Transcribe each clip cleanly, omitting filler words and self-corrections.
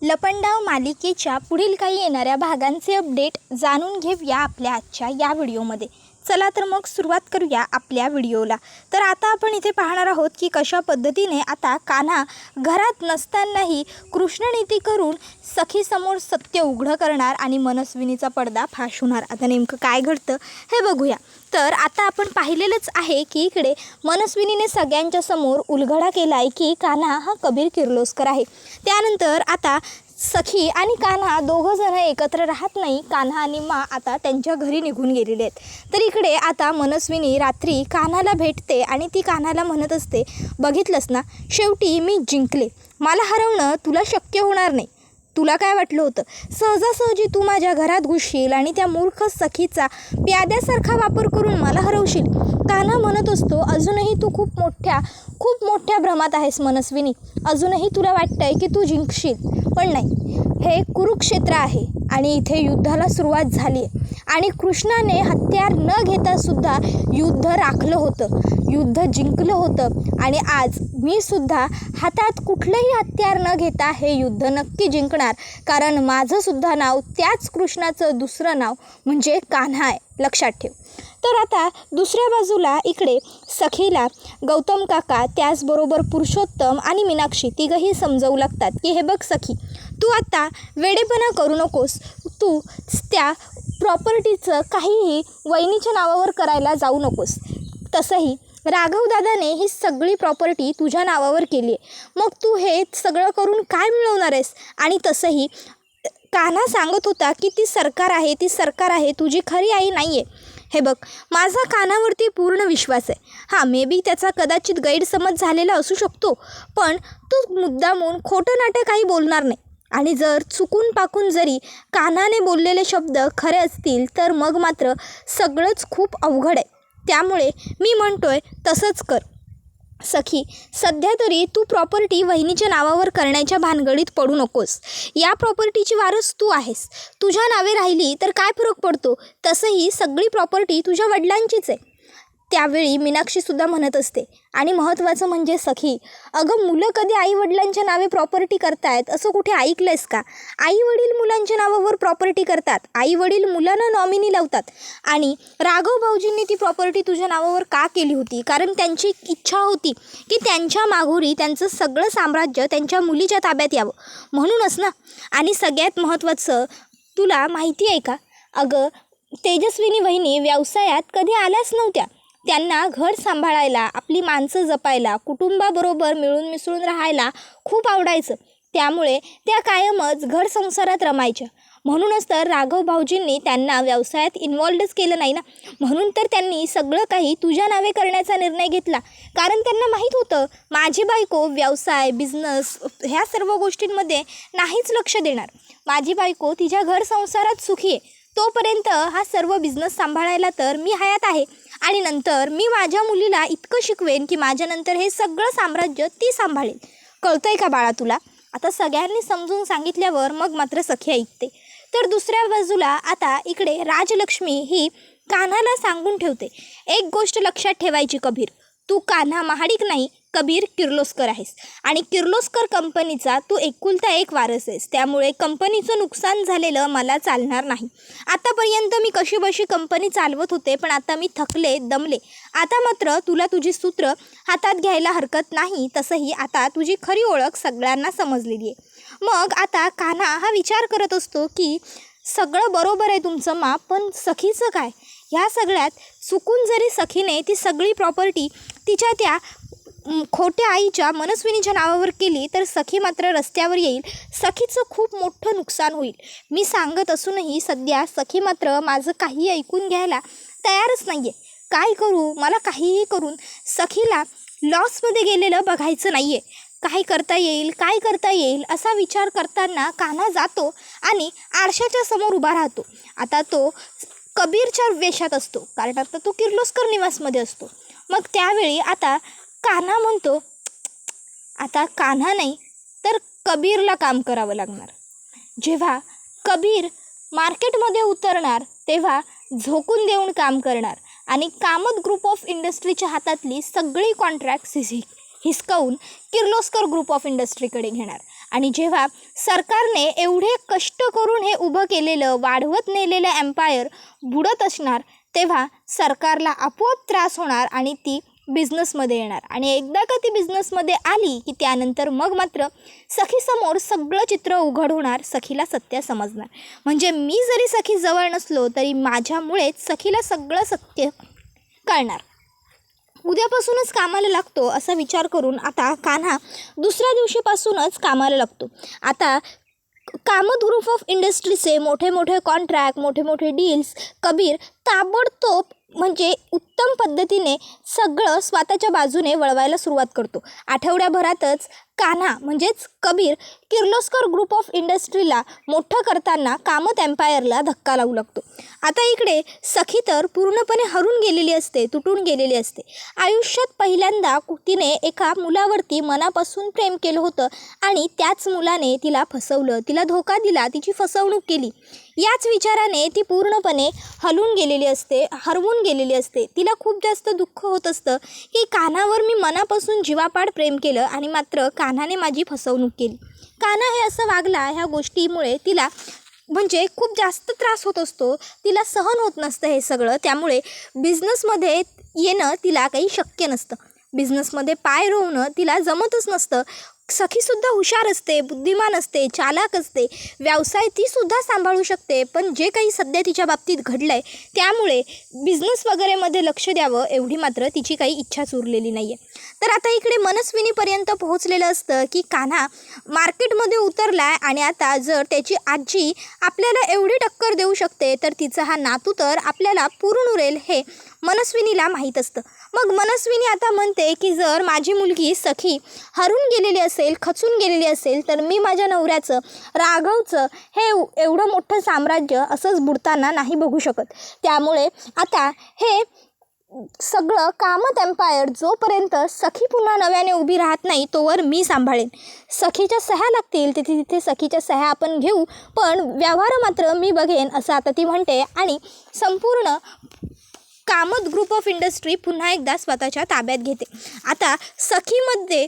लपंडाव मालिकेच्या पुढील काही येणाऱ्या भागांचे अपडेट जाणून घेऊया आपल्या आजच्या या व्हिडिओमध्ये। चला तर मग सुरुवात करूया आपल्या व्हिडिओला। तर आता आपण इथे पाहणार आहोत की कशा पद्धतीने आता कान्हा घरात नसतानाही कृष्णनीती करून सखीसमोर सत्य उघड करणार आणि मनस्विनीचा पडदा फाश होणार। आता नेमकं काय घडतं हे बघूया। तर आता आपण पाहिलेलंच आहे की इकडे मनस्विनीने सगळ्यांच्या समोर उलगडा केला आहे की कान्हा हा कबीर किर्लोस्कर आहे। त्यानंतर आता सखी आणि कान्हा दोघं जण एकत्र राहत नाही। कान्हा आणि मा आता त्यांच्या घरी निघून गेलेले आहेत। तर इकडे आता मनस्विनी रात्री कान्हाला भेटते आणि ती कान्हाला म्हणत असते, बघितलंस ना, शेवटी मी जिंकले। मला हरवणं तुला शक्य होणार नाही। तुला काय वाटलं होतं सहजासहजी तू माझ्या घरात घुसशील आणि त्या मूर्ख सखीचा प्याद्यासारखा वापर करून मला हरवशील। कान्हा म्हणत असतो, अजूनही तू खूप मोठ्या भ्रमात आहेस मनस्विनी। अजूनही तुला वाटतंय की तू जिंकशील, पण नाही। हे कुरुक्षेत्र आहे आणि इथे युद्धाला सुरुवात झाली आहे आणि कृष्णाने हत्यार न घेता सुद्धा युद्ध राखलं होतं, युद्ध जिंकलं होतं आणि आज मी सुद्धा हातात कुठलंही हत्यार न घेता हे युद्ध नक्की जिंकणार, कारण माझं सुद्धा नाव त्याच कृष्णाचं दुसरं नाव म्हणजे कान्हा आहे, लक्षात ठेव। तर आता दुसऱ्या बाजूला इकडे सखीला गौतम काका त्याचबरोबर पुरुषोत्तम आणि मीनाक्षी तिघंही समजावू लागतात की हे बघ सखी, तू आता वेडेपणा करू नकोस। तू त्या प्रॉपर्टीचं काहीही वहिनीच्या नावावर करायला जाऊ नकोस। तसंही राघवदादाने ही सगळी प्रॉपर्टी तुझ्या नावावर केली आहे, मग तू हे सगळं करून काय मिळवणार आहेस? आणि तसंही कान्हा सांगत होता की ती सरकार आहे, तुझी खरी आई नाही आहे। हे बघ, माझा कान्हावरती पूर्ण विश्वास आहे। हां, मे बी त्याचा कदाचित गैरसमज झालेला असू शकतो, पण तू मुद्दामून खोटं नाटं काही बोलणार नाही। आणि जर चुकून पाकून जरी कान्हाने बोललेले शब्द खरे असतील तर मग मात्र सगळंच खूप अवघड आहे। त्यामुळे मी म्हणतोय तसंच कर। सखी, सध्या तरी तू प्रॉपर्टी वहिनीच्या नावावर करण्याच्या भानगडीत पडू नकोस। या प्रॉपर्टीची वारस तू आहेस। तुझ्या नावे राहिली तर काय फरक पडतो? तसंही सगळी प्रॉपर्टी तुझ्या वडिलांचीच आहे। त्यावेळी मीनाक्षीसुद्धा म्हणत असते, आणि महत्त्वाचं म्हणजे सखी, अगं मुलं कधी आईवडिलांच्या नावे प्रॉपर्टी करतायत असं कुठे ऐकलंयस का? आईवडील मुलांच्या नावावर प्रॉपर्टी करतात, आईवडील मुलांना नॉमिनी लावतात। आणि राघव भाऊजींनी ती प्रॉपर्टी तुझ्या नावावर का केली होती? कारण त्यांची इच्छा होती की त्यांच्या माघोरी त्यांचं सगळं साम्राज्य त्यांच्या मुलीच्या ताब्यात यावं, म्हणूनच ना। आणि सगळ्यात महत्त्वाचं तुला माहिती आहे का, अगं तेजस्विनी वहिनी व्यवसायात कधी आल्याच नव्हत्या। त्यांना घर सांभाळायला, आपली माणसं जपायला, कुटुंबाबरोबर मिळून मिसळून राहायला खूप आवडायचं। त्यामुळे त्या कायमच घर संसारात रमायच्या। म्हणूनच तर राघव भाऊजींनी त्यांना व्यवसायात इन्व्हॉल्वच केलं नाही ना। म्हणून तर त्यांनी सगळं काही तुझ्या नावे करण्याचा निर्णय घेतला, कारण त्यांना माहीत होतं माझी बायको व्यवसाय, बिझनेस ह्या सर्व गोष्टींमध्ये नाहीच लक्ष देणार। माझी बायको तिच्या घर संसारात सुखी आहे, तोपर्यंत हा सर्व बिझनेस सांभाळायला तर मी हयात आहे। आणि नंतर मी माझ्या मुलीला इतकं शिकवेन की माझ्यानंतर हे सगळं साम्राज्य ती सांभाळेल। कळतंय का बाळा तुला? आता सगळ्यांनी समजून सांगितल्यावर मग मात्र सखी ऐकते। तर दुसऱ्या बाजूला आता इकडे राजलक्ष्मी ही कान्हाला सांगून ठेवते, एक गोष्ट लक्षात ठेवायची कबीर, तू कान्हा महाडिक नाही, कबीर किर्लोस्कर आहेस आणि किर्लोस्कर कंपनीचा तू एकुलता एक वारस आहेस। त्यामुळे कंपनीचं नुकसान झालेलं मला चालणार नाही। आतापर्यंत मी कशीबशी कंपनी चालवत होते, पण आता मी थकले, दमले। आता मात्र तुला तुझी सूत्र हातात घ्यायला हरकत नाही। तसंही आता तुझी खरी ओळख सगळ्यांना समजलेली आहे। मग आता कान्हा हा विचार करत असतो की सगळं बरोबर आहे तुमचं मा, पण सखीचं काय? ह्या सगळ्यात चुकून जरी सखीने ती सगळी प्रॉपर्टी तिच्या त्या खोट्या आईच्या मनस्विनीच्या नावावर केली तर सखी मात्र रस्त्यावर येईल, सखीचं खूप मोठं नुकसान होईल। मी सांगत असूनही सध्या सखी मात्र माझं काही ऐकून घ्यायला तयारच नाही आहे। काय करू? मला काहीही करून सखीला लॉसमध्ये गेलेलं बघायचं नाही आहे। काय करता येईल असा विचार करताना कान्हा जातो आणि आरशाच्या समोर उभा राहतो। आता तो कबीरच्या वेशात असतो, कारण आता तो किर्लोस्कर निवासमध्ये असतो। मग त्यावेळी आता कान्हा म्हणतो, आता कान्हा नाही तर कबीरला काम करावं लागणार। जेव्हा कबीर मार्केटमध्ये उतरणार तेव्हा झोकून देऊन काम करणार आणि कामत ग्रुप ऑफ इंडस्ट्रीच्या हातातली सगळी कॉन्ट्रॅक्ट्स हिसकावून किर्लोस्कर ग्रुप ऑफ इंडस्ट्रीकडे घेणार आणि जेव्हा सरकारने एवढे कष्ट करून हे उभं केलेलं वाढवत नेलेलं एम्पायर बुडत असणार तेव्हा सरकारला आपोआप त्रास होणार आणि ती बिझनेसमध्ये येणार. आणि एकदा का ती बिझनेसमध्ये आली की त्यानंतर मग मात्र सखीसमोर सगळं चित्र उघड होणार, सखीला सत्य समजणार. म्हणजे मी जरी सखी जवळ नसलो तरी माझ्यामुळेच सखीला सगळं सत्य कळणार. उद्यापासूनच कामाला लागतो असा विचार करून आता कान्हा दुसऱ्या दिवशीपासूनच कामाला लागतो. आता कामत ग्रुप ऑफ इंडस्ट्रीचे मोठे मोठे कॉन्ट्रॅक्ट, मोठे मोठे डील्स कबीर ताबडतोब म्हणजे उत्तम पद्धतीने सगळं स्वतःच्या बाजूने वळवायला सुरुवात करतो. आठवड्याभरातच कान्हा म्हणजेच कबीर किर्लोस्कर ग्रुप ऑफ इंडस्ट्रीला मोठं करताना कामत एम्पायरला धक्का लावू लागतो. आता इकडे सखी तर पूर्णपणे हरून गेलेली असते, तुटून गेलेली असते. आयुष्यात पहिल्यांदा तिने एका मुलावरती मनापासून प्रेम केलं होतं आणि त्याच मुलाने तिला फसवलं, तिला धोका दिला, तिची फसवणूक केली. याच विचाराने ती पूर्णपणे हलून गेलेली असते, हरवून गेलेली असते. तिला खूप जास्त दुःख होत असतं की कान्हावर मी मनापासून जीवापाड प्रेम केलं आणि मात्र कान्हाने माझी फसवणूक केली. कान्हा हे असं वागला ह्या गोष्टीमुळे तिला म्हणजे खूप जास्त त्रास होत असतो. तिला सहन होत नसतं हे सगळं. त्यामुळे बिझनेसमध्ये येणं तिला काही शक्य नसतं. बिझनेसमध्ये पाय रोवणं तिला जमतच नसतं. सखीसुद्धा हुशार असते, बुद्धिमान असते, चालाक असते, व्यवसाय तीसुद्धा सांभाळू शकते. पण जे काही सध्या तिच्या बाबतीत घडलं आहे त्यामुळे बिझनेस वगैरेमध्ये लक्ष द्यावं एवढी मात्र तिची काही इच्छाच उरलेली नाही आहे. तर आता इकडे मनस्विनीपर्यंत पोहोचलेलं असतं की कान्हा मार्केटमध्ये उतरला आहे आणि आता जर त्याची आजी आपल्याला एवढी टक्कर देऊ शकते तर तिचा हा नातू तर आपल्याला पुरून उरेल हे मनस्विनीला माहीत असतं. मग मनस्विनी आता म्हणते की जर माझी मुलगी सखी हरून गेलेली असेल, खचून गेलेली असेल तर मी माझ्या नवऱ्याचं राघवचं हे एवढं मोठं साम्राज्य असंच बुडताना नाही बघू शकत. त्यामुळे आता हे सगळं कामत एम्पायर जोपर्यंत सखी पुन्हा नव्याने उभी राहत नाही तोवर मी सांभाळेन. सखीच्या सह्या लागतील तिथे तिथे सखीच्या सह्या आपण घेऊ, पण व्यवहार मात्र मी बघेन असं आता ती म्हणते आणि संपूर्ण कामत ग्रुप ऑफ इंडस्ट्री पुन्हा एकदा स्वतःच्या ताब्यात घेते. आता सखीमध्ये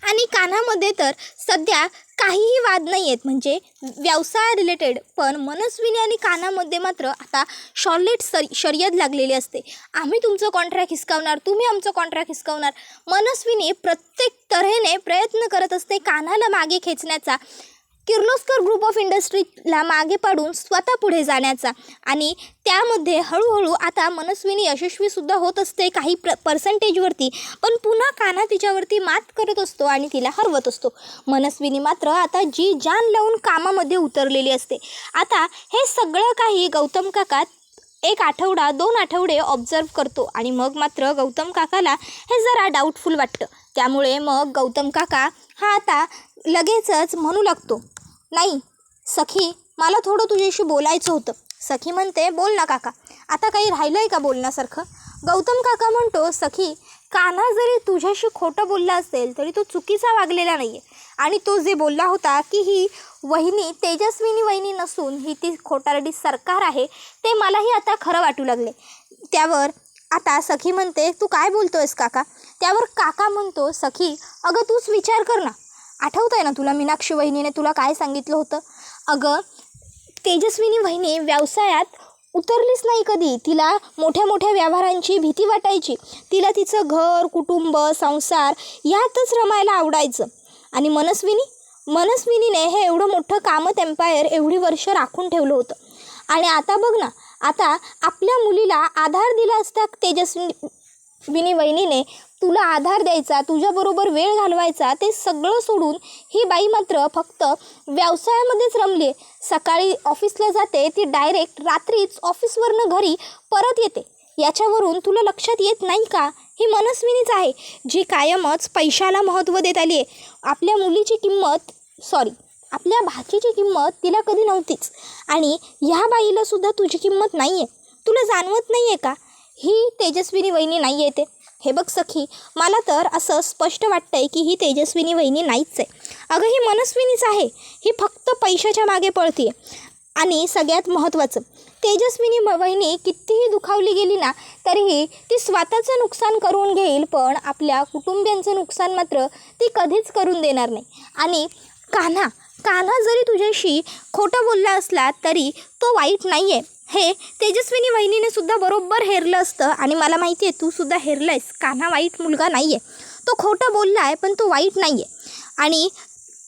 आणि कान्हामध्ये तर सध्या काहीही वाद नाही आहेत म्हणजे व्यवसाय रिलेटेड. पण मनस्विनी आणि कान्हामध्ये मात्र आता शर्यत लागलेली असते. आम्ही तुमचं कॉन्ट्रॅक्ट हिसकावणार, तुम्ही आमचं कॉन्ट्रॅक्ट हिसकावणार. मनस्विनी प्रत्येक तऱ्हेने प्रयत्न करत असते कान्हाला मागे खेचण्याचा, किर्लोस्कर ग्रुप ऑफ इंडस्ट्रीला मागे पाडून स्वतः पुढे जाण्याचा. आणि त्यामध्ये हळूहळू आता मनस्विनी यशस्वीसुद्धा होत असते काही पर्सेंटेजवरती. पण पुन्हा कान्हा तिच्यावरती मात करत असतो आणि तिला हरवत असतो. मनस्विनी मात्र आता जी जान लावून कामामध्ये उतरलेली असते. आता हे सगळं काही गौतम काका एक आठवडा 2 आठवडे ऑब्झर्व करतो आणि मग मात्र गौतम काकाला हे जरा डाऊटफुल वाटतं. त्यामुळे मग गौतम काका हा आता लगेचच म्हणू लागतो, नाही सखी मला थोडं तुझ्याशी बोलायचं होतं. सखी म्हणते, बोल ना काका, आता काही राहिलं आहे का बोलण्यासारखं. गौतम काका म्हणतो, सखी कान्हा जरी तुझ्याशी खोटं बोलला असेल तरी तो चुकीचा वागलेला नाही आहे. आणि तो जे बोलला होता की ही वहिनी तेजस्विनी वहिनी नसून ही ती खोटारडी सरकार आहे ते मलाही आता खरं वाटू लागले. त्यावर आता सखी म्हणते, तू काय बोलतो आहेस काका. त्यावर काका म्हणतो, सखी अगं तूच विचार कर ना, आठवतं आहे ना तुला मीनाक्षी वहिनीने तुला काय सांगितलं होतं. अगं तेजस्विनी वहिनी व्यवसायात उतरलीच नाही कधी. तिला मोठ्या मोठ्या व्यवहारांची भीती वाटायची. तिला तिचं घर, कुटुंब, संसार यातच रमायला आवडायचं. आणि मनस्विनीने हे एवढं मोठं कामत एम्पायर एवढी वर्ष राखून ठेवलं होतं. आणि आता बघ ना, आता आपल्या मुलीला आधार दिला असता तेजस्विनी वहिनीने, तुला आधार द्यायचा, तुझ्याबरोबर वेळ घालवायचा, ते सगळं सोडून ही बाई मात्र फक्त व्यवसायामध्येच रमली. सकाळी ऑफिसला जाते ती डायरेक्ट रात्रीच ऑफिसवरनं घरी परत येते. याच्यावरून तुला लक्षात येत नाही का, ही मनस्विनीच आहे जी कायमच पैशाला महत्त्व देत आली आहे. आपल्या मुलीची किंमत आपल्या भाचीची किंमत तिला कधी नव्हतीच. आणि ह्या बाईलासुद्धा तुझी किंमत नाही आहे. तुला जाणवत नाही आहे का ही तेजस्विनी वहिनी नाही येते. हे बघ सखी, मला तर असं स्पष्ट वाटतं आहे की ही तेजस्विनी वहिनी नाहीच आहे. अगं ही मनस्विनीच आहे. ही फक्त पैशाच्या मागे पळते. आणि सगळ्यात महत्त्वाचं, तेजस्विनी वहिनी कितीही दुखावली गेली ना तरीही ती स्वतःचं नुकसान करून घेईल, पण आपल्या कुटुंबियांचं नुकसान मात्र ती कधीच करून देणार नाही. आणि कान्हा जरी तुझ्याशी खोटं बोलला असला तरी तो वाईट नाही आहे, हे तेजस्विनी वहिनीने सुद्धा बरोबर हेरलं असतं आणि मला माहिती आहे तू सुद्धा हेरलं आहेस. कान्हा वाईट मुलगा नाही आहे, तो खोटं बोलला आहे पण तो वाईट नाही आहे. आणि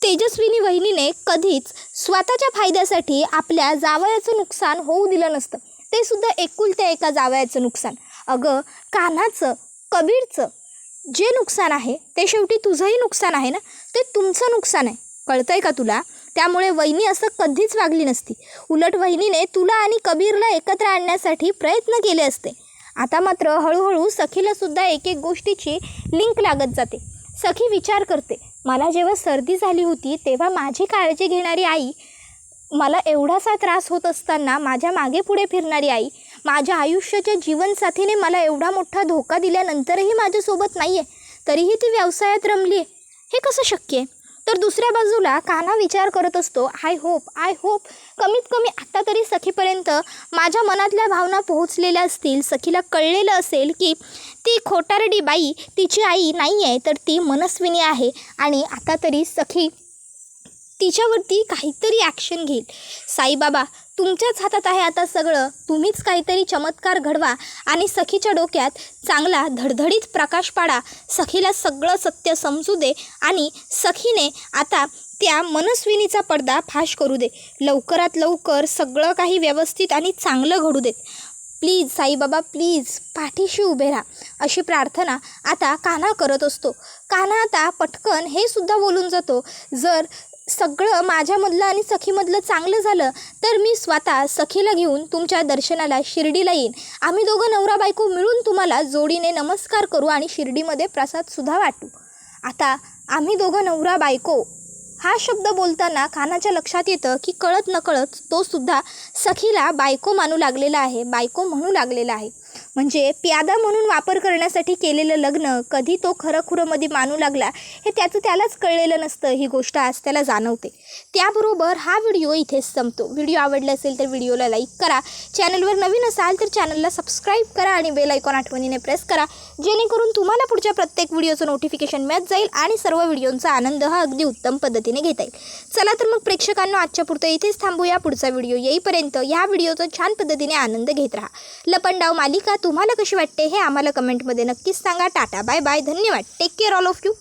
तेजस्विनी वहिनीने कधीच स्वतःच्या फायद्यासाठी आपल्या जावयाचं नुकसान होऊ दिलं नसतं, ते सुद्धा एकुलत्या एका जावयाचं नुकसान. अगं कान्हाचं, कबीरचं जे नुकसान आहे ते शेवटी तुझंही नुकसान आहे ना, ते तुमचं नुकसान आहे, कळतं आहे का तुला? त्यामुळे वहिनी असं कधीच वागली नसती. उलट वहिनीने तुला आणि कबीरला एकत्र आणण्यासाठी प्रयत्न केले असते. आता मात्र हळूहळू सखीला सुद्धा एक एक गोष्टीची लिंक लागत जाते. सखी विचार करते, मला जेव्हा सर्दी झाली होती तेव्हा माझी काळजी घेणारी आई, मला एवढासा त्रास होत असताना माझ्या मागे पुढे फिरणारी आई, माझ्या आयुष्याच्या जीवनसाथीने मला एवढा मोठा धोका दिल्यानंतरही माझ्यासोबत नाही आहे, तरीही ती व्यवसायात रमली आहे, हे कसं शक्य आहे? तर दुसऱ्या बाजूला कान्हा विचार करत असतो, आय होप कमीत कमी आत्ता तरी सखीपर्यंत माझ्या मनातल्या भावना पोहोचलेल्या असतील. सखीला कळलेलं असेल की ती खोटारडी बाई तिची आई नाही आहे, तर ती मनस्विनी आहे आणि आता तरी सखी तिच्यावरती काहीतरी ॲक्शन घेईल. साईबाबा तुमच्याच हातात आहे आता सगळं, तुम्हीच काहीतरी चमत्कार घडवा आणि सखीच्या डोक्यात चांगला धडधडीत प्रकाश पाडा, सखीला सगळं सत्य समजू दे आणि सखीने आता त्या मनस्विनीचा पडदा फाश करू दे. लवकरात लवकर सगळं काही व्यवस्थित आणि चांगलं घडू देत. प्लीज साईबाबा, प्लीज पाठीशी उभे राहा, अशी प्रार्थना आता कान्हा करत असतो. कान्हा आता पटकन हे सुद्धा बोलून जातो, जर सगळं माझ्यामधलं आणि सखीमधलं चांगलं झालं तर मी स्वतः सखीला घेऊन तुमच्या दर्शनाला शिर्डीला येईन. आम्ही दोघं नवरा बायको मिळून तुम्हाला जोडीने नमस्कार करू आणि शिर्डीमध्ये प्रसादसुद्धा वाटू. आता आम्ही दोघं नवरा बायको हा शब्द बोलताना कान्हाच्या लक्षात येतं की कळत नकळत तो सुद्धा सखीला बायको मानू लागलेला आहे, बायको म्हणू लागलेला आहे. म्हणजे प्यादा म्हणून वापर करण्यासाठी केलेलं लग्न कधी तो खरंखुरंमध्ये मानू लागला हे त्यालाच कळलेलं नसतं. ही गोष्ट आज त्याला जाणवते. त्याबरोबर हा व्हिडिओ इथेच संपतो. व्हिडिओ आवडला असेल तर व्हिडिओला लाईक करा, चॅनलवर नवीन असाल तर चॅनलला सबस्क्राईब करा आणि बेल आयकॉन आठवणीने प्रेस करा, जेणेकरून तुम्हाला पुढच्या प्रत्येक व्हिडिओचं नोटिफिकेशन मिळत जाईल आणि सर्व व्हिडिओंचा आनंद हा अगदी उत्तम पद्धतीने घेता येईल. चला तर मग प्रेक्षकांना आजच्या पुरतं इथेच थांबूया. पुढचा व्हिडिओ येईपर्यंत या व्हिडिओचा छान पद्धतीने आनंद घेत राहा. लपंडाव मालिका तुम्हाला कशी वाटते हे आम्हाला कमेंटमध्ये नक्कीच सांगा. टाटा बाय बाय, धन्यवाद, take care all of you.